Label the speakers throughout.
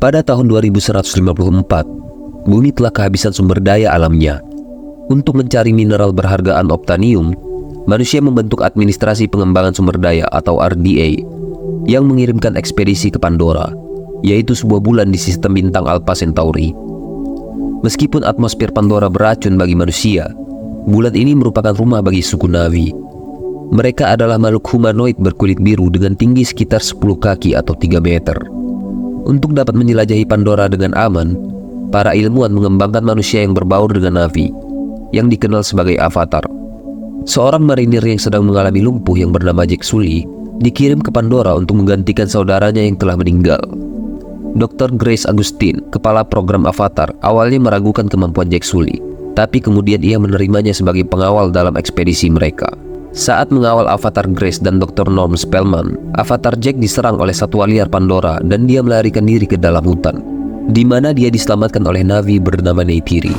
Speaker 1: Pada tahun 2154, bumi telah kehabisan sumber daya alamnya. Untuk mencari mineral berharga unobtainium, manusia membentuk Administrasi Pengembangan Sumber Daya atau RDA yang mengirimkan ekspedisi ke Pandora, yaitu sebuah bulan di sistem bintang Alpha Centauri. Meskipun atmosfer Pandora beracun bagi manusia, bulan ini merupakan rumah bagi suku Na'vi. Mereka adalah makhluk humanoid berkulit biru dengan tinggi sekitar 10 kaki atau 3 meter. Untuk dapat menjelajahi Pandora dengan aman, para ilmuwan mengembangkan manusia yang berbaur dengan Na'vi, yang dikenal sebagai Avatar. Seorang marinir yang sedang mengalami lumpuh yang bernama Jack Sully dikirim ke Pandora untuk menggantikan saudaranya yang telah meninggal. Dr. Grace Augustine, kepala program Avatar, awalnya meragukan kemampuan Jack Sully, tapi kemudian ia menerimanya sebagai pengawal dalam ekspedisi mereka. Saat mengawal Avatar Grace dan Dr. Norm Spellman, Avatar Jack diserang oleh satwa liar Pandora dan dia melarikan diri ke dalam hutan, di mana dia diselamatkan oleh Na'vi bernama Neytiri.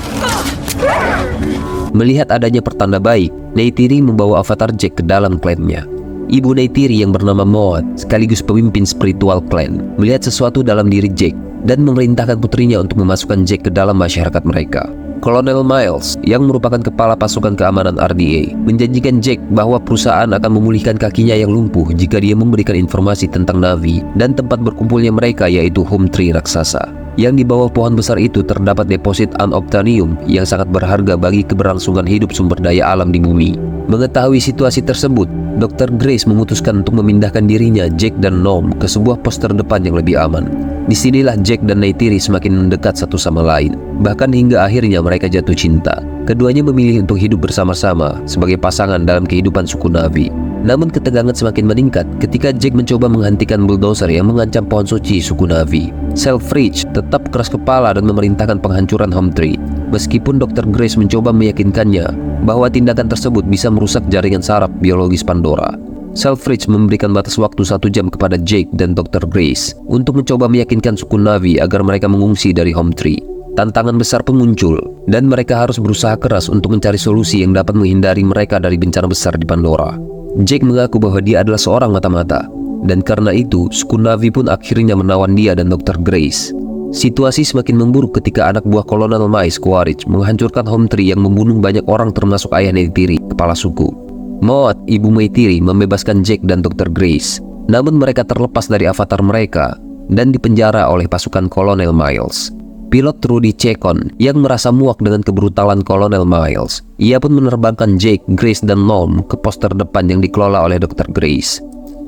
Speaker 1: Melihat adanya pertanda baik, Neytiri membawa Avatar Jack ke dalam klannya. Ibu Neytiri yang bernama Moat, sekaligus pemimpin spiritual klan, melihat sesuatu dalam diri Jack dan memerintahkan putrinya untuk memasukkan Jack ke dalam masyarakat mereka. Kolonel Miles, yang merupakan kepala pasukan keamanan RDA, menjanjikan Jack bahwa perusahaan akan memulihkan kakinya yang lumpuh jika dia memberikan informasi tentang Na'vi dan tempat berkumpulnya mereka, yaitu Home Tree raksasa. Yang di bawah pohon besar itu terdapat deposit unobtainium yang sangat berharga bagi keberlangsungan hidup sumber daya alam di bumi. Mengetahui situasi tersebut, Dr. Grace memutuskan untuk memindahkan dirinya, Jack dan Norm, ke sebuah pos terdepan yang lebih aman. Disinilah Jack dan Neytiri semakin mendekat satu sama lain, bahkan hingga akhirnya mereka jatuh cinta. Keduanya memilih untuk hidup bersama-sama sebagai pasangan dalam kehidupan suku Na'vi. Namun ketegangan semakin meningkat ketika Jack mencoba menghentikan bulldozer yang mengancam pohon suci suku Na'vi. Selfridge tetap keras kepala dan memerintahkan penghancuran Home Tree, meskipun Dr. Grace mencoba meyakinkannya bahwa tindakan tersebut bisa merusak jaringan saraf biologis Pandora. Selfridge memberikan batas waktu 1 jam kepada Jake dan Dr. Grace untuk mencoba meyakinkan suku Na'vi agar mereka mengungsi dari Home Tree. Tantangan besar pun muncul, dan mereka harus berusaha keras untuk mencari solusi yang dapat menghindari mereka dari bencana besar di Pandora. Jake mengaku bahwa dia adalah seorang mata-mata, dan karena itu suku Na'vi pun akhirnya menawan dia dan Dr. Grace. Situasi semakin memburuk ketika anak buah Kolonel Miles Quaritch menghancurkan Home Tree yang membunuh banyak orang termasuk ayah Neytiri, kepala suku. Moat, ibu Neytiri, membebaskan Jack dan Dr. Grace, namun mereka terlepas dari avatar mereka dan dipenjara oleh pasukan Kolonel Miles. Pilot Trudy Chacon yang merasa muak dengan kebrutalan Kolonel Miles, ia pun menerbangkan Jake, Grace, dan Norm ke pos terdepan yang dikelola oleh Dr. Grace.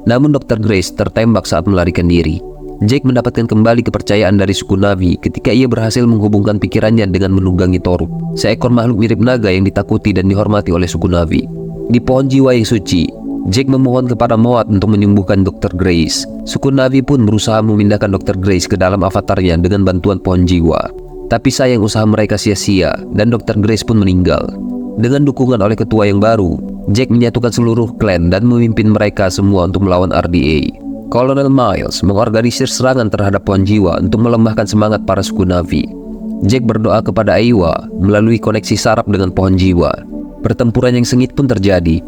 Speaker 1: Namun Dr. Grace tertembak saat melarikan diri. Jake mendapatkan kembali kepercayaan dari suku Na'vi ketika ia berhasil menghubungkan pikirannya dengan menunggangi Toruk, seekor makhluk mirip naga yang ditakuti dan dihormati oleh suku Na'vi. Di pohon jiwa yang suci, Jake memohon kepada Moat untuk menyembuhkan Dr. Grace. Suku Na'vi pun berusaha memindahkan Dr. Grace ke dalam avatarnya dengan bantuan pohon jiwa. Tapi sayang usaha mereka sia-sia dan Dr. Grace pun meninggal. Dengan dukungan oleh ketua yang baru, Jake menyatukan seluruh klan dan memimpin mereka semua untuk melawan RDA. Kolonel Miles mengorganisir serangan terhadap pohon jiwa untuk melemahkan semangat para suku Na'vi. Jake berdoa kepada Aiwa melalui koneksi saraf dengan pohon jiwa. Pertempuran yang sengit pun terjadi.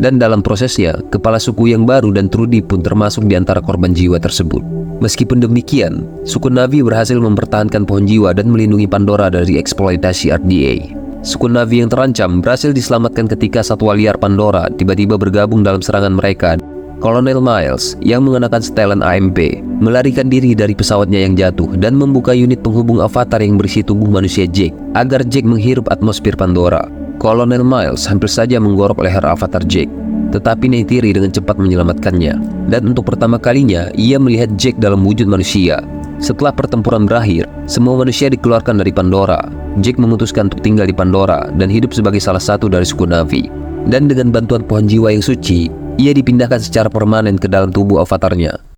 Speaker 1: Dan dalam prosesnya, kepala suku yang baru dan Trudy pun termasuk di antara korban jiwa tersebut. Meskipun demikian, suku Na'vi berhasil mempertahankan pohon jiwa dan melindungi Pandora dari eksploitasi RDA. Suku Na'vi yang terancam berhasil diselamatkan ketika satwa liar Pandora tiba-tiba bergabung dalam serangan mereka. Kolonel Miles yang mengenakan setelan AMP melarikan diri dari pesawatnya yang jatuh dan membuka unit penghubung avatar yang berisi tubuh manusia Jake agar Jake menghirup atmosfer Pandora. Kolonel Miles hampir saja menggorok leher avatar Jake, tetapi Neytiri dengan cepat menyelamatkannya. Dan untuk pertama kalinya ia melihat Jake dalam wujud manusia. Setelah pertempuran berakhir, semua manusia dikeluarkan dari Pandora. Jake memutuskan untuk tinggal di Pandora dan hidup sebagai salah satu dari suku Na'vi. Dan dengan bantuan pohon jiwa yang suci, ia dipindahkan secara permanen ke dalam tubuh avatarnya.